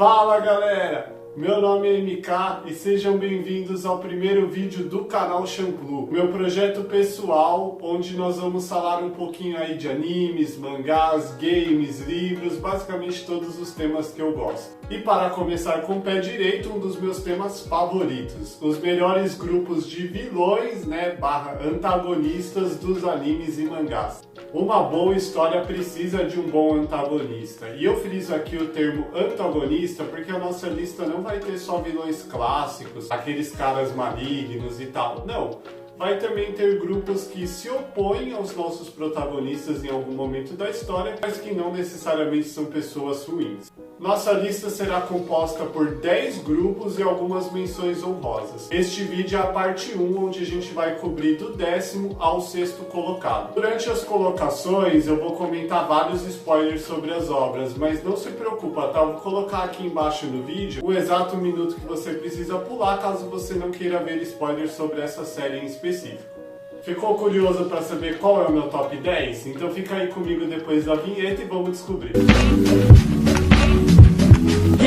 Fala galera, meu nome é MK e sejam bem-vindos ao primeiro vídeo do canal Shampoo, meu projeto pessoal onde nós vamos falar um pouquinho aí de animes, mangás, games, livros, basicamente todos os temas que eu gosto. E para começar com o pé direito, um dos meus temas favoritos, os melhores grupos de vilões, barra antagonistas dos animes e mangás. Uma boa história precisa de um bom antagonista. E eu friso aqui o termo antagonista porque a nossa lista não vai ter só vilões clássicos, aqueles caras malignos e tal. Não. Vai também ter grupos que se opõem aos nossos protagonistas em algum momento da história, mas que não necessariamente são pessoas ruins. Nossa lista será composta por 10 grupos e algumas menções honrosas. Este vídeo é a parte 1, onde a gente vai cobrir do 10º ao 6º colocado. Durante as colocações eu vou comentar vários spoilers sobre as obras, mas não se preocupa, tá? Eu vou colocar aqui embaixo no vídeo o exato minuto que você precisa pular caso você não queira ver spoilers sobre essa série em específico. Ficou curioso para saber qual é o meu top 10? Então fica aí comigo depois da vinheta e vamos descobrir.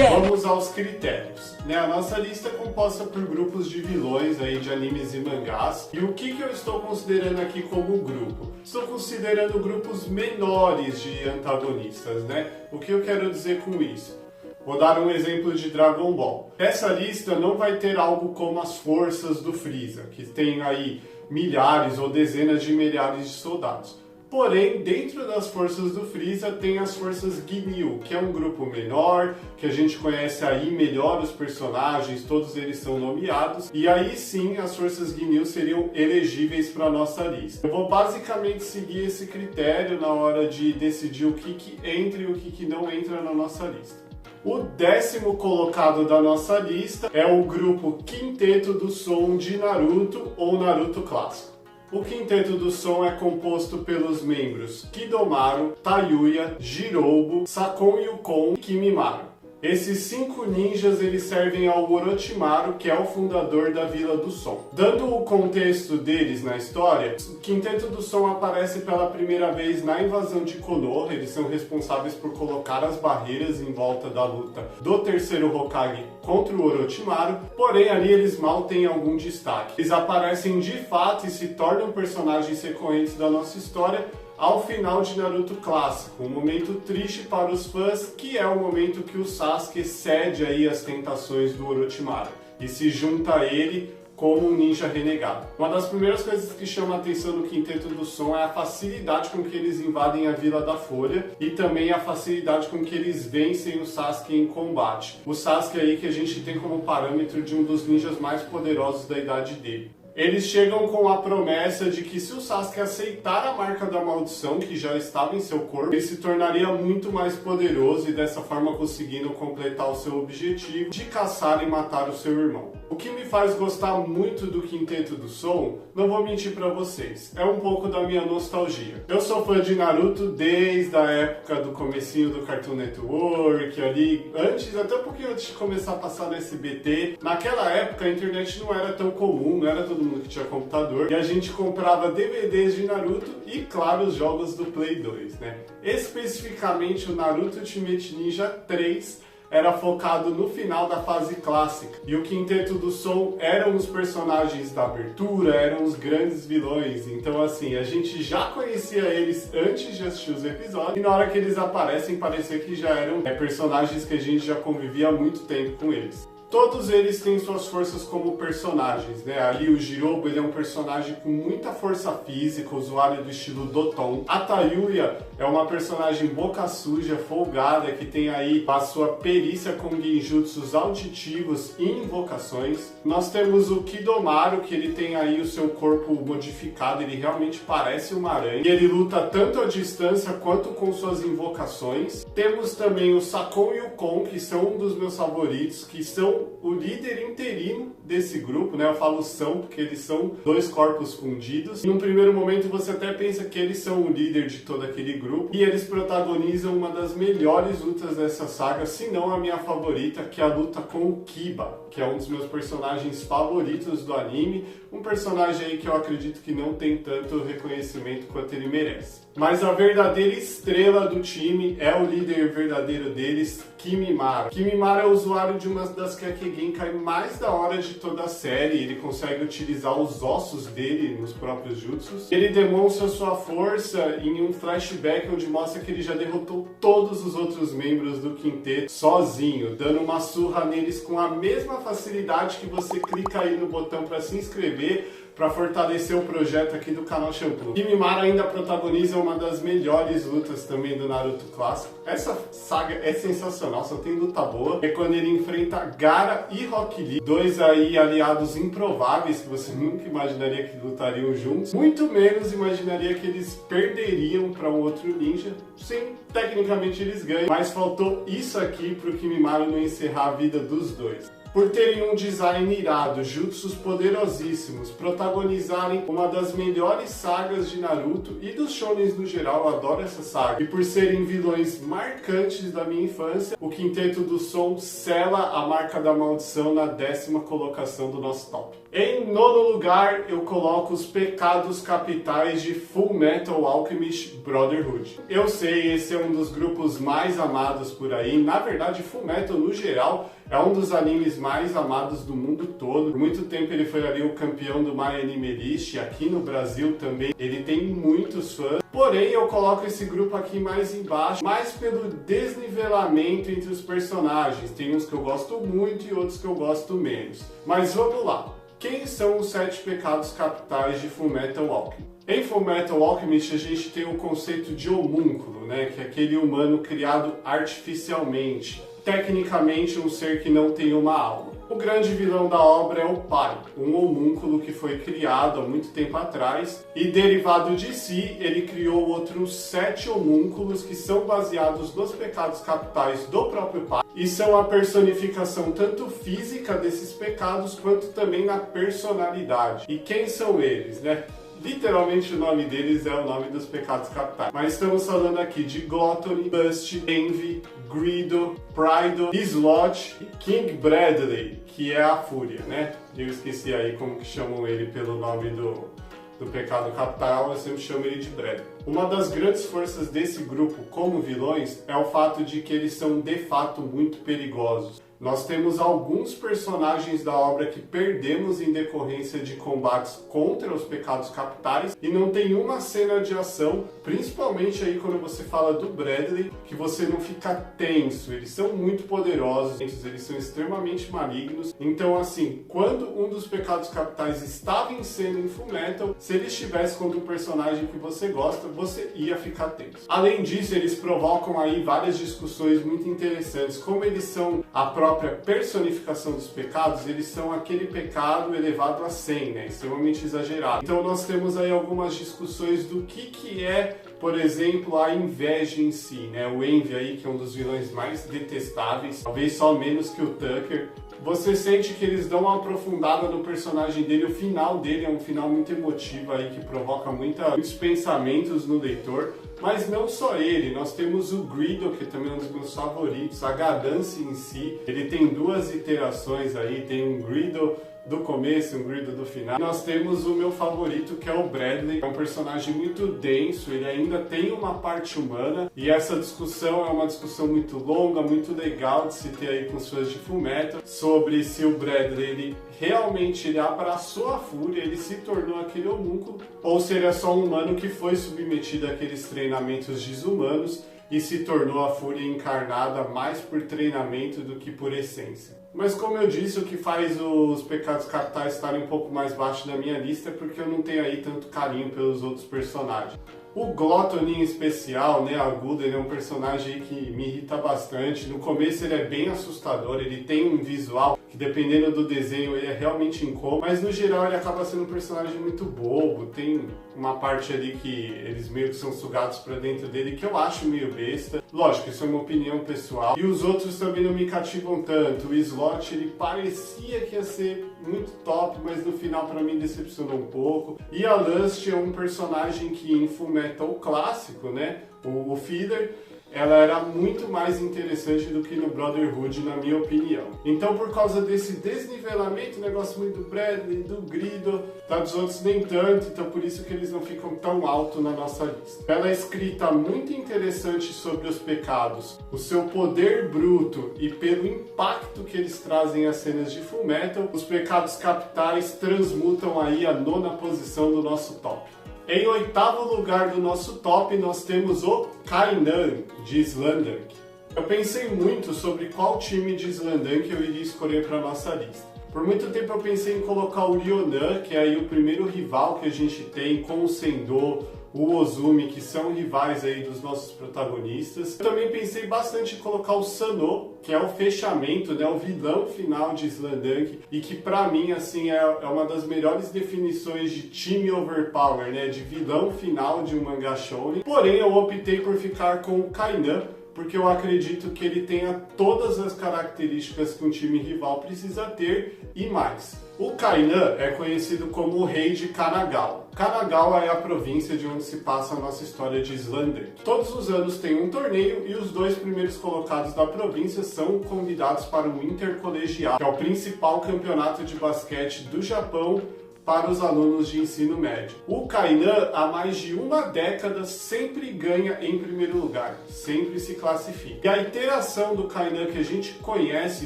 Vamos aos critérios. A nossa lista é composta por grupos de vilões aí de animes e mangás. E o que eu estou considerando aqui como grupo? Estou considerando grupos menores de antagonistas, O que eu quero dizer com isso? Vou dar um exemplo de Dragon Ball. Essa lista não vai ter algo como as forças do Freeza, que tem aí milhares ou dezenas de milhares de soldados. Porém, dentro das forças do Freeza tem as forças Ginyu, que é um grupo menor, que a gente conhece aí melhor os personagens, todos eles são nomeados, e aí sim as forças Ginyu seriam elegíveis para a nossa lista. Eu vou basicamente seguir esse critério na hora de decidir o que entra e o que não entra na nossa lista. O 10º colocado da nossa lista é o grupo Quinteto do Som de Naruto ou Naruto Clássico. O Quinteto do Som é composto pelos membros Kidomaru, Tayuya, Jiroubo, Sakon Yukon e Kimimaru. Esses 5 ninjas eles servem ao Orochimaru, que é o fundador da Vila do Som. Dando o contexto deles na história, o Quinteto do Som aparece pela primeira vez na invasão de Konoha. Eles são responsáveis por colocar as barreiras em volta da luta do terceiro Hokage contra o Orochimaru, porém ali eles mal têm algum destaque. Eles aparecem de fato e se tornam personagens recorrentes da nossa história ao final de Naruto Clássico, um momento triste para os fãs, que é o momento que o Sasuke cede aí às tentações do Orochimaru e se junta a ele como um ninja renegado. Uma das primeiras coisas que chama a atenção no Quinteto do Som é a facilidade com que eles invadem a Vila da Folha e também a facilidade com que eles vencem o Sasuke em combate. O Sasuke aí que a gente tem como parâmetro de um dos ninjas mais poderosos da idade dele. Eles chegam com a promessa de que se o Sasuke aceitar a marca da maldição que já estava em seu corpo, ele se tornaria muito mais poderoso e dessa forma conseguindo completar o seu objetivo de caçar e matar o seu irmão. O que me faz gostar muito do Quinteto do Som, não vou mentir pra vocês, é um pouco da minha nostalgia. Eu sou fã de Naruto desde a época do comecinho do Cartoon Network, ali antes, até um pouquinho antes de começar a passar no SBT. Naquela época a internet não era tão comum, não era todo mundo que tinha computador, e a gente comprava DVDs de Naruto e, claro, os jogos do Play 2, Especificamente o Naruto Ultimate Ninja 3 era focado no final da fase clássica, e o Quinteto do Som eram os personagens da abertura, eram os grandes vilões, então assim, a gente já conhecia eles antes de assistir os episódios, e na hora que eles aparecem parecia que já eram personagens que a gente já convivia há muito tempo com eles. Todos eles têm suas forças como personagens, Ali o Jiroubo, ele é um personagem com muita força física, usuário do estilo Doton. A Tayuya é uma personagem boca suja, folgada, que tem aí a sua perícia com genjutsus auditivos e invocações. Nós temos o Kidomaru, que ele tem aí o seu corpo modificado, ele realmente parece uma aranha. E ele luta tanto à distância quanto com suas invocações. Temos também o Sakon e o Kon, que são um dos meus favoritos, que são o líder interino desse grupo, Eu falo são porque eles são 2 corpos fundidos. Num primeiro momento você até pensa que eles são o líder de todo aquele grupo e eles protagonizam uma das melhores lutas dessa saga, se não a minha favorita, que é a luta com o Kiba, que é um dos meus personagens favoritos do anime, um personagem aí que eu acredito que não tem tanto reconhecimento quanto ele merece. Mas a verdadeira estrela do time é o líder verdadeiro deles, Kimimaro. Kimimaro é o usuário de uma das Kekkei Genkai mais da hora de toda a série. Ele consegue utilizar os ossos dele nos próprios jutsus. Ele demonstra sua força em um flashback onde mostra que ele já derrotou todos os outros membros do quinteto sozinho, dando uma surra neles com a mesma facilidade que você clica aí no botão para se inscrever, para fortalecer o projeto aqui do canal Shampoo. Kimimaro ainda protagoniza uma das melhores lutas também do Naruto clássico. Essa saga é sensacional, só tem luta boa. É quando ele enfrenta Gaara e Rock Lee, dois aí aliados improváveis que você nunca imaginaria que lutariam juntos. Muito menos imaginaria que eles perderiam para um outro ninja. Sim, tecnicamente eles ganham, mas faltou isso aqui para o Kimimaro não encerrar a vida dos dois. Por terem um design irado, jutsus poderosíssimos, protagonizarem uma das melhores sagas de Naruto e dos shonens no geral, eu adoro essa saga, e por serem vilões marcantes da minha infância, o Quinteto do Som sela a marca da maldição na 10ª colocação do nosso top. Em nono lugar, eu coloco os pecados capitais de Fullmetal Alchemist Brotherhood. Eu sei, esse é um dos grupos mais amados por aí. Na verdade, Fullmetal, no geral, é um dos animes mais amados do mundo todo. Por muito tempo ele foi ali o campeão do My Anime List. Aqui no Brasil também ele tem muitos fãs. Porém, eu coloco esse grupo aqui mais embaixo, mais pelo desnivelamento entre os personagens. Tem uns que eu gosto muito e outros que eu gosto menos. Mas vamos lá. Quem são os 7 pecados capitais de Fullmetal Alchemist? Em Fullmetal Alchemist a gente tem o conceito de homúnculo, né? Que é aquele humano criado artificialmente. Tecnicamente um ser que não tem uma alma. O grande vilão da obra é o pai, um homúnculo que foi criado há muito tempo atrás e derivado de si, ele criou outros 7 homúnculos que são baseados nos pecados capitais do próprio pai e são a personificação tanto física desses pecados quanto também na personalidade. E quem são eles, né? Literalmente o nome deles é o nome dos pecados capitais. Mas estamos falando aqui de Gluttony, Lust, Envy, Greed, Pride, Sloth e King Bradley, que é a Fúria, né? Eu esqueci aí como que chamam ele pelo nome do pecado capital, eu sempre chamo ele de Bradley. Uma das grandes forças desse grupo como vilões é o fato de que eles são de fato muito perigosos. Nós temos alguns personagens da obra que perdemos em decorrência de combates contra os pecados capitais e não tem uma cena de ação, principalmente aí quando você fala do Bradley, que você não fica tenso. Eles são muito poderosos, eles são extremamente malignos. Então assim, quando um dos pecados capitais estava em cena em Fullmetal, se ele estivesse contra um personagem que você gosta, você ia ficar tenso. Além disso, eles provocam aí várias discussões muito interessantes, como eles são a própria personificação dos pecados, eles são aquele pecado elevado a 100, né? Extremamente exagerado. Então nós temos aí algumas discussões do que é, por exemplo, a inveja em si, né? O Envy aí, que é um dos vilões mais detestáveis, talvez só menos que o Tucker. Você sente que eles dão uma aprofundada no personagem dele, o final dele é um final muito emotivo aí, que provoca muitos pensamentos no leitor. Mas não só ele, nós temos o Greedo, que também é um dos meus favoritos, a Gadance em si, ele tem 2 iterações aí, tem um Greedo do começo, um Greedo do final. Nós temos o meu favorito, que é o Bradley, é um personagem muito denso, ele ainda tem uma parte humana, e essa discussão é uma discussão muito longa, muito legal de se ter aí com os fãs de Fullmetal, sobre se o Bradley ele realmente abraçou a fúria, ele se tornou aquele homúnculo, ou se ele é só um humano que foi submetido àqueles treinamentos desumanos e se tornou a fúria encarnada mais por treinamento do que por essência. Mas como eu disse, o que faz os pecados capitais estarem um pouco mais baixo na minha lista é porque eu não tenho aí tanto carinho pelos outros personagens. O Gluttony em especial, né, Agudo, ele é um personagem que me irrita bastante. No começo ele é bem assustador, ele tem um visual que dependendo do desenho ele é realmente incômodo, mas no geral ele acaba sendo um personagem muito bobo, tem uma parte ali que eles meio que são sugados pra dentro dele que eu acho meio besta. Lógico, isso é uma opinião pessoal. E os outros também não me cativam tanto. O Sloth, ele parecia que ia ser muito top, mas no final pra mim decepcionou um pouco. E a Lust é um personagem que em Fullmetal clássico, né, o Filler, ela era muito mais interessante do que no Brotherhood, na minha opinião. Então, por causa desse desnivelamento, negócio muito do Bradley, do Grido, tá, dos outros nem tanto, então por isso que eles não ficam tão alto na nossa lista. Ela é escrita muito interessante sobre os pecados, o seu poder bruto e pelo impacto que eles trazem às cenas de Fullmetal, os pecados capitais transmutam aí a 9ª posição do nosso top. Em 8º lugar do nosso top, nós temos o Kainan, de Slamdunk. Eu pensei muito sobre qual time de Slamdunk eu iria escolher para nossa lista. Por muito tempo eu pensei em colocar o Ryonan, que é aí o primeiro rival que a gente tem, com o Sendo, o Ozumi, que são rivais aí dos nossos protagonistas. Eu também pensei bastante em colocar o Sanô, que é o fechamento, né, o vilão final de Slamdunk, e que pra mim, assim, é uma das melhores definições de time overpower, né, de vilão final de um mangá shounen. Porém, eu optei por ficar com o Kainan, porque eu acredito que ele tenha todas as características que um time rival precisa ter e mais. O Kainan é conhecido como o rei de Kanagawa. Kanagawa é a província de onde se passa a nossa história de Slamdunk. Todos os anos tem um torneio e os 2 primeiros colocados da província são convidados para o Intercolegial, que é o principal campeonato de basquete do Japão para os alunos de ensino médio. O Kainan, há mais de uma década, sempre ganha em primeiro lugar, sempre se classifica. E a iteração do Kainan que a gente conhece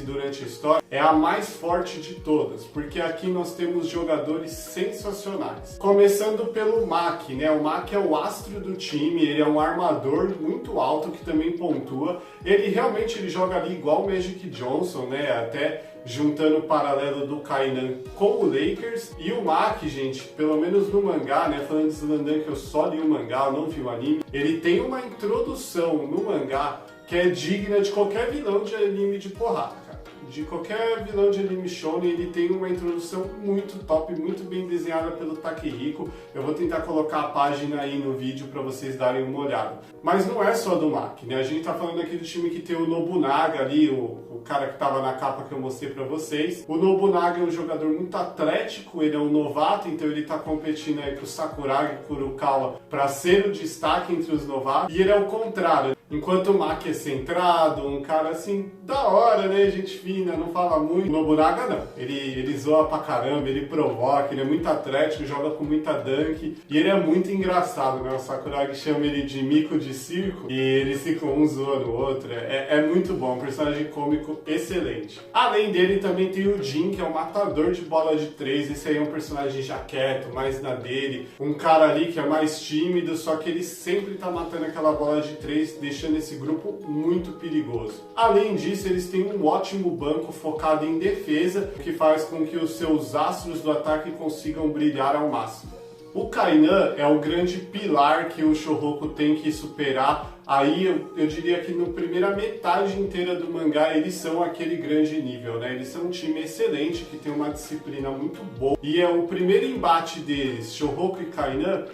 durante a história é a mais forte de todas, porque aqui nós temos jogadores sensacionais. Começando pelo Maki, né? O Maki é o astro do time, ele é um armador muito alto que também pontua. Ele joga ali igual o Magic Johnson, né? Até juntando o paralelo do Kainan com o Lakers. E o Maki, gente, pelo menos no mangá, né, falando de Slamdunk, eu só li o mangá, eu não vi o anime, ele tem uma introdução no mangá que é digna de qualquer vilão de anime de porrada, cara. De qualquer vilão de anime shonen, ele tem uma introdução muito top, muito bem desenhada pelo Takehiko. Eu vou tentar colocar a página aí no vídeo para vocês darem uma olhada. Mas não é só do Maki, né? A gente tá falando aqui do time que tem o Nobunaga ali, o cara que tava na capa que eu mostrei para vocês. O Nobunaga é um jogador muito atlético, ele é um novato, então ele tá competindo aí com o Sakuragi e Kurokawa para ser o destaque entre os novatos. E ele é o contrário. Enquanto o Maki é centrado, um cara assim, da hora, né, gente fina, não fala muito. O Nobunaga não, ele zoa pra caramba, ele provoca, ele é muito atlético, joga com muita dunk, e ele é muito engraçado, né, o Sakuragi chama ele de mico de circo, e eles ficam um zoando o outro, é muito bom, um personagem cômico excelente. Além dele também tem o Jin, que é um matador de bola de 3, esse aí é um personagem já quieto, mais na dele, um cara ali que é mais tímido, só que ele sempre tá matando aquela bola de 3, deixando esse grupo muito perigoso. Além disso, eles têm um ótimo banco focado em defesa, o que faz com que os seus astros do ataque consigam brilhar ao máximo. O Kainan é o grande pilar que o Shouhoku tem que superar. Aí eu diria que na primeira metade inteira do mangá eles são aquele grande nível, né? Eles são um time excelente, que tem uma disciplina muito boa. E é o primeiro embate deles, Shouhoku e Kainan,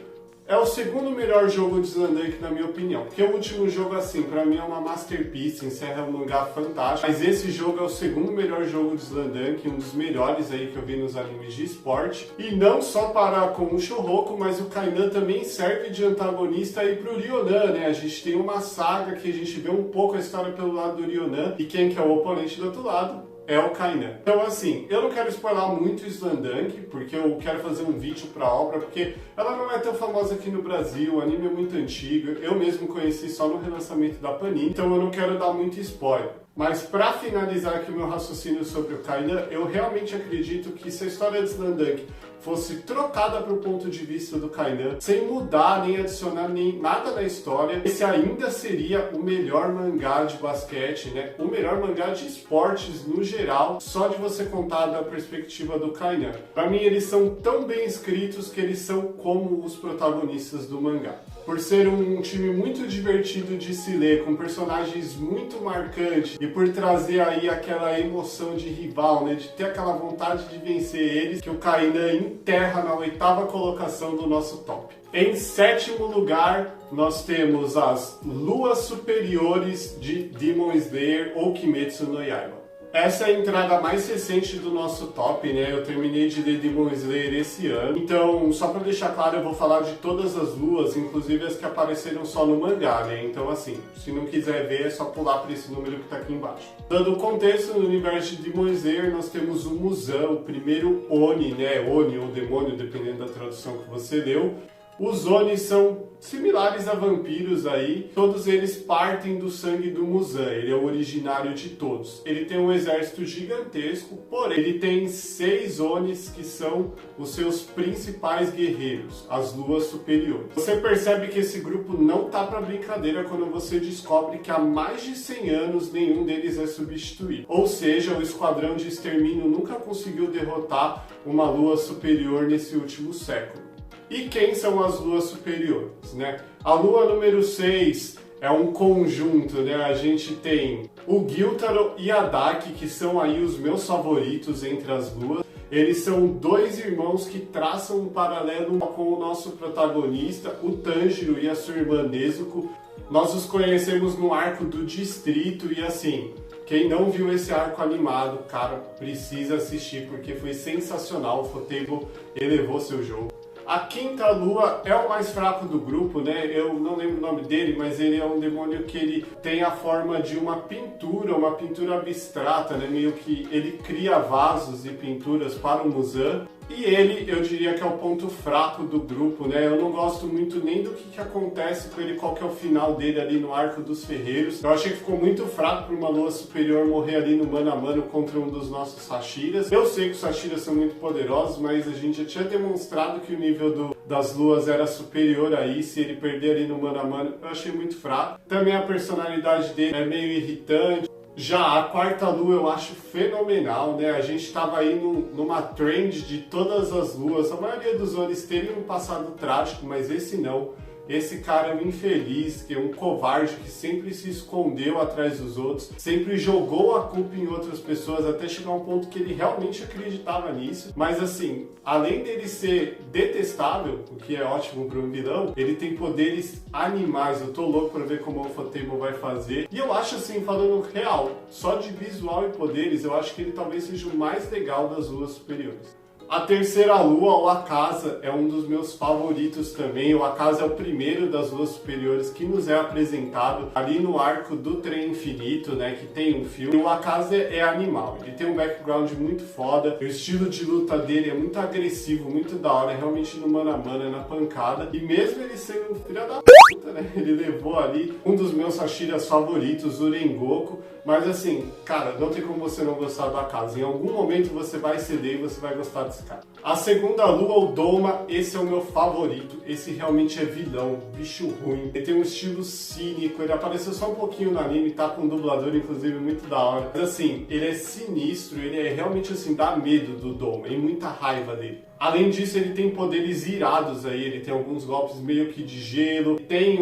é o segundo melhor jogo de Slamdunk, na minha opinião. Porque o último jogo, assim, pra mim é uma masterpiece, encerra um mangá fantástico. Mas esse jogo é o segundo melhor jogo de Slamdunk, um dos melhores aí que eu vi nos animes de esporte. E não só para com o Shouhoku, mas o Kainan também serve de antagonista aí pro Ryonan, né? A gente tem uma saga que a gente vê um pouco a história pelo lado do Ryonan. E quem que é o oponente do outro lado? É o Kainan. Então assim, eu não quero spoiler muito o Slamdunk, porque eu quero fazer um vídeo pra obra, porque ela não é tão famosa aqui no Brasil, o anime é muito antigo, eu mesmo conheci só no relançamento da Panini, então eu não quero dar muito spoiler. Mas para finalizar aqui o meu raciocínio sobre o Kainan, eu realmente acredito que se a história de Slamdunk fosse trocada para o ponto de vista do Kainan, sem mudar nem adicionar nem nada na história, esse ainda seria o melhor mangá de basquete, né? O melhor mangá de esportes no geral, só de você contar da perspectiva do Kainan. Para mim eles são tão bem escritos que eles são como os protagonistas do mangá. Por ser um time muito divertido de se ler, com personagens muito marcantes e por trazer aí aquela emoção de rival, né, de ter aquela vontade de vencer eles, que o Kainan enterra na 8ª colocação do nosso top. Em 7º lugar, nós temos as Luas Superiores de Demon Slayer ou Kimetsu no Yaiba. Essa é a entrada mais recente do nosso top, né? Eu terminei de ler Demon Slayer esse ano. Então, só pra deixar claro, eu vou falar de todas as luas, inclusive as que apareceram só no mangá, né? Então, assim, se não quiser ver, é só pular pra esse número que tá aqui embaixo. Dando contexto, no universo de Demon Slayer, nós temos o Muzan, o primeiro Oni, né? Oni ou demônio, dependendo da tradução que você leu. Os Onis são similares a vampiros aí, todos eles partem do sangue do Muzan, ele é o originário de todos. Ele tem um exército gigantesco, porém ele tem 6 Onis que são os seus principais guerreiros, as luas superiores. Você percebe que esse grupo não tá pra brincadeira quando você descobre que há mais de 100 anos nenhum deles é substituído. Ou seja, o esquadrão de extermínio nunca conseguiu derrotar uma lua superior nesse último século. E quem são as luas superiores, né? A lua número 6 é um conjunto, né? A gente tem o Gyutaro e a Daki, que são aí os meus favoritos entre as luas. Eles são 2 irmãos que traçam um paralelo com o nosso protagonista, o Tanjiro e a sua irmã Nezuko. Nós os conhecemos no arco do Distrito e assim... Quem não viu esse arco animado, cara, precisa assistir porque foi sensacional. O Futebo elevou seu jogo. A quinta lua é o mais fraco do grupo, né? Eu não lembro o nome dele, mas ele é um demônio que ele tem a forma de uma pintura abstrata, né? Meio que ele cria vasos e pinturas para o Muzan. E ele, eu diria que é o ponto fraco do grupo, né? Eu não gosto muito nem do que acontece com ele, qual que é o final dele ali no Arco dos Ferreiros. Eu achei que ficou muito fraco para uma lua superior morrer ali no mano a mano contra um dos nossos Hashiras. Eu sei que os Hashiras são muito poderosos, mas a gente já tinha demonstrado que o nível das luas era superior aí. Se ele perder ali no mano a mano, eu achei muito fraco. Também a personalidade dele é meio irritante. Já a quarta lua eu acho fenomenal, né? A gente estava aí numa trend de todas as luas. A maioria dos Onis teriam um passado trágico, mas esse não. Esse cara é um infeliz, que é um covarde que sempre se escondeu atrás dos outros, sempre jogou a culpa em outras pessoas até chegar a um ponto que ele realmente acreditava nisso. Mas assim, além dele ser detestável, o que é ótimo para um vilão, ele tem poderes animais. Eu tô louco para ver como o Ufotable vai fazer. E eu acho assim, falando real, só de visual e poderes, eu acho que ele talvez seja o mais legal das luas superiores. A terceira lua, o Akaza, é um dos meus favoritos também. O Akaza é o primeiro das luas superiores que nos é apresentado ali no arco do Trem Infinito, né, que tem um filme. O Akaza é animal, ele tem um background muito foda, o estilo de luta dele é muito agressivo, muito da hora, realmente no mano a mano, é na pancada. E mesmo ele sendo um filho da puta, né, ele levou ali um dos meus Hashiras favoritos, o Rengoku. Mas assim, cara, não tem como você não gostar do Akaza. Em algum momento você vai ceder e você vai gostar desse cara. A segunda lua, o Doma, esse é o meu favorito. Esse realmente é vilão, bicho ruim. Ele tem um estilo cínico, ele apareceu só um pouquinho no anime, tá com um dublador, inclusive, muito da hora. Mas assim, ele é sinistro, ele é realmente assim, dá medo do Doma e muita raiva dele. Além disso, ele tem poderes irados aí, ele tem alguns golpes meio que de gelo, tem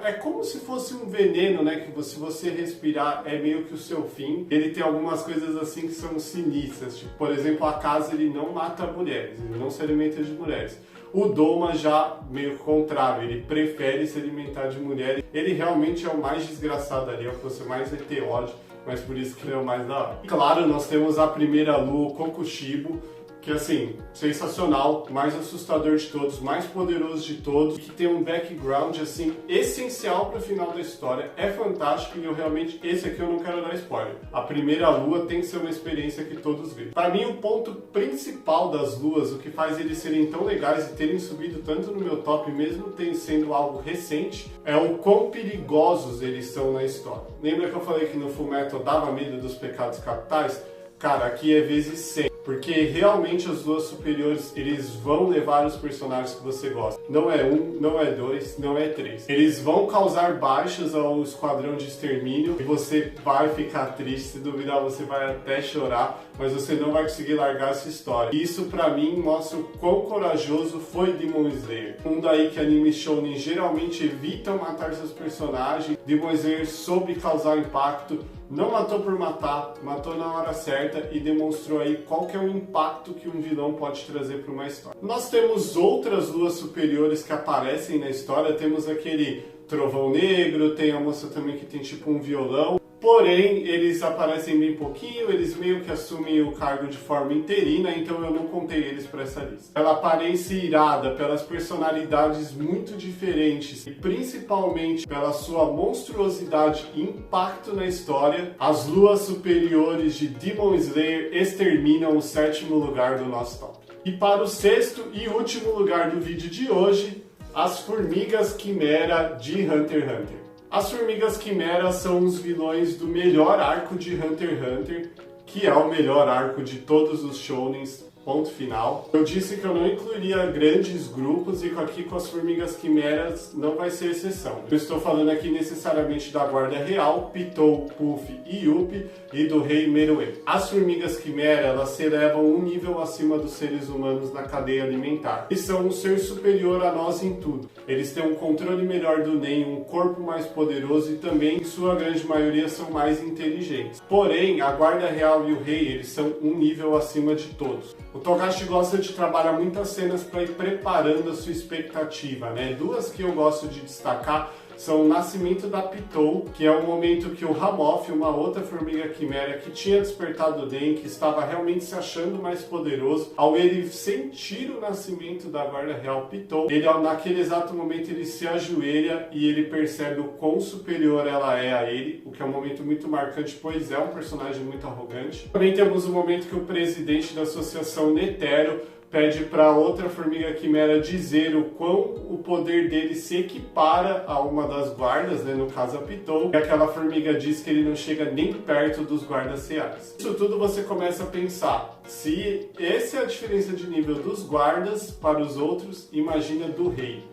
é como se fosse um veneno, né? Que se você respirar é meio que o seu fim. Ele tem algumas coisas assim que são sinistras. Tipo, por exemplo, a Akaza ele não mata mulheres, ele não se alimenta de mulheres. O Doma já meio contrário, ele prefere se alimentar de mulheres. Ele realmente é o mais desgraçado ali, é o que você mais vai ter ódio, mas por isso que ele é o mais da hora. E claro, nós temos a primeira lua, o Kokushibo, que assim, sensacional, mais assustador de todos, mais poderoso de todos, que tem um background assim essencial para o final da história, é fantástico e eu realmente, esse aqui eu não quero dar spoiler. A primeira lua tem que ser uma experiência que todos vejam. Para mim o ponto principal das luas, o que faz eles serem tão legais e terem subido tanto no meu top, mesmo sendo algo recente, é o quão perigosos eles são na história. Lembra que eu falei que no Fullmetal dava medo dos pecados capitais? Cara, aqui é vezes 100. Porque realmente as luas superiores, eles vão levar os personagens que você gosta. Não é 1, não é 2, não é 3. Eles vão causar baixas ao esquadrão de extermínio e você vai ficar triste, se duvidar você vai até chorar, mas você não vai conseguir largar essa história. Isso pra mim mostra o quão corajoso foi Demon Slayer. Um daí que anime shounen geralmente evitam matar seus personagens. Demon Slayer soube causar impacto. Não matou por matar, matou na hora certa e demonstrou aí qual que é o impacto que um vilão pode trazer para uma história. Nós temos outras luas superiores que aparecem na história, temos aquele Trovão Negro, tem a moça também que tem tipo um violão. porém eles aparecem bem pouquinho, eles meio que assumem o cargo de forma interina, então eu não contei eles para essa lista. Pela aparência irada, pelas personalidades muito diferentes e principalmente pela sua monstruosidade e impacto na história, as luas superiores de Demon Slayer exterminam o 7º lugar do nosso top. E para o 6º e último lugar do vídeo de hoje, as Formigas Quimera de Hunter x Hunter. As Formigas Quimera são os vilões do melhor arco de Hunter x Hunter, que é o melhor arco de todos os shounens, ponto final. Eu disse que eu não incluiria grandes grupos e aqui com as Formigas Quimeras não vai ser exceção. Eu estou falando aqui necessariamente da Guarda Real, Pitou, Puff e Yuppie e do Rei Meruem. As Formigas Quimera, elas se elevam um nível acima dos seres humanos na cadeia alimentar. Eles são um ser superior a nós em tudo. Eles têm um controle melhor do Nen, um corpo mais poderoso e também, em sua grande maioria, são mais inteligentes. Porém, a Guarda Real e o Rei, eles são um nível acima de todos. O Togashi gosta de trabalhar muitas cenas para ir preparando a sua expectativa, né? Duas que eu gosto de destacar são o nascimento da Pitou, que é o momento que o Ramoth, uma outra formiga quimera que tinha despertado o Den, que estava realmente se achando mais poderoso, ao ele sentir o nascimento da Guarda Real Pitou, ele naquele exato momento ele se ajoelha e ele percebe o quão superior ela é a ele, o que é um momento muito marcante, pois é um personagem muito arrogante. Também temos o momento que o presidente da associação Netero pede para outra formiga quimera dizer o quão o poder dele se equipara a uma das guardas, né, no caso a Pitou, e aquela formiga diz que ele não chega nem perto dos guardas reais. Isso tudo você começa a pensar, se essa é a diferença de nível dos guardas para os outros, imagina do rei.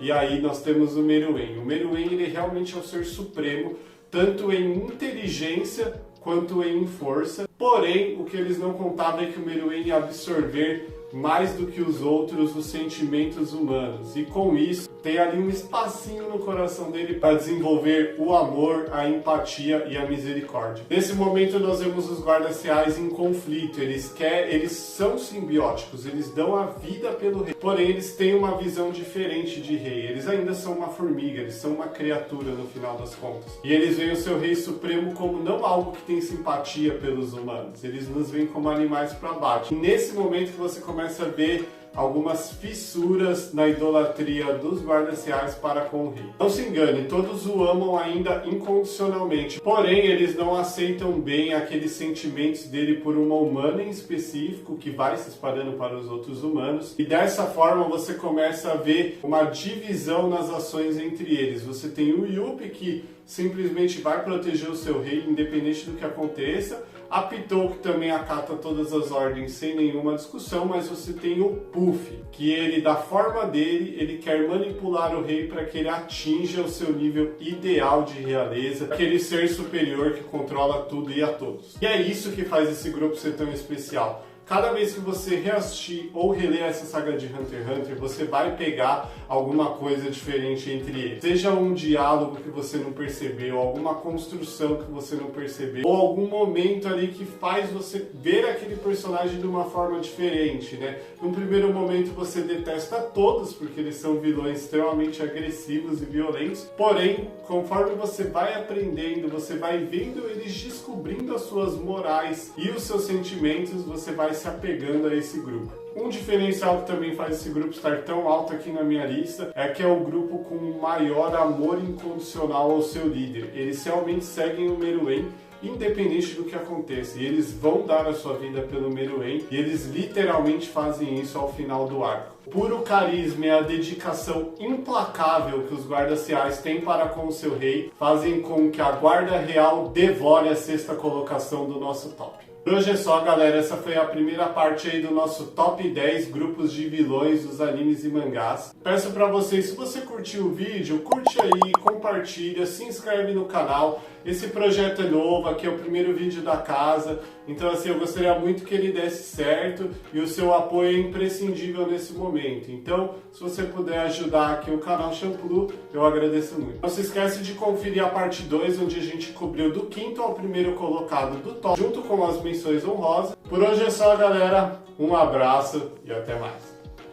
E aí nós temos o Meruem. O Meruem, ele realmente é o ser supremo, tanto em inteligência quanto em força. Porém, o que eles não contavam é que o Meruem ia absorver mais do que os outros os sentimentos humanos, e com isso tem ali um espacinho no coração dele para desenvolver o amor, a empatia e a misericórdia. Nesse momento nós vemos os guardas reais em conflito, eles são simbióticos, eles dão a vida pelo rei, porém eles têm uma visão diferente de rei, eles ainda são uma formiga, eles são uma criatura no final das contas. E eles veem o seu rei supremo como não algo que tem simpatia pelos humanos, eles nos veem como animais para abate. E nesse momento que você começa a ver algumas fissuras na idolatria dos guardas reais para com o rei. Não se engane, todos o amam ainda incondicionalmente, porém eles não aceitam bem aqueles sentimentos dele por uma humana em específico que vai se espalhando para os outros humanos, e dessa forma você começa a ver uma divisão nas ações entre eles. Você tem o Yuppie, que simplesmente vai proteger o seu rei independente do que aconteça, a Pitou, que também acata todas as ordens sem nenhuma discussão, mas você tem o Puff, que ele, da forma dele, ele quer manipular o rei para que ele atinja o seu nível ideal de realeza, aquele ser superior que controla tudo e a todos. E é isso que faz esse grupo ser tão especial. Cada vez que você reassistir ou reler essa saga de Hunter x Hunter, você vai pegar alguma coisa diferente entre eles. Seja um diálogo que você não percebeu, alguma construção que você não percebeu, ou algum momento ali que faz você ver aquele personagem de uma forma diferente, né? No primeiro momento você detesta todos, porque eles são vilões extremamente agressivos e violentos, porém, conforme você vai aprendendo, você vai vendo eles descobrindo as suas morais e os seus sentimentos, você vai se apegando a esse grupo. Um diferencial que também faz esse grupo estar tão alto aqui na minha lista é que é o grupo com o maior amor incondicional ao seu líder. Eles realmente seguem o Meruem, independente do que aconteça, e eles vão dar a sua vida pelo Meruem, e eles literalmente fazem isso ao final do arco. O puro carisma e a dedicação implacável que os guardas reais têm para com o seu rei fazem com que a Guarda Real devore a 6ª colocação do nosso top. Por hoje é só, galera. Essa foi a primeira parte aí do nosso top 10 grupos de vilões dos animes e mangás. Peço pra vocês, se você curtiu o vídeo, curte aí, compartilha, se inscreve no canal. Esse projeto é novo, aqui é o primeiro vídeo da casa, então assim, eu gostaria muito que ele desse certo e o seu apoio é imprescindível nesse momento. Então, se você puder ajudar aqui o canal Shampoo, eu agradeço muito. Não se esquece de conferir a parte 2, onde a gente cobriu do 5º ao 1º colocado do top, junto com as menções honrosas. Por hoje é só, galera. Um abraço e até mais.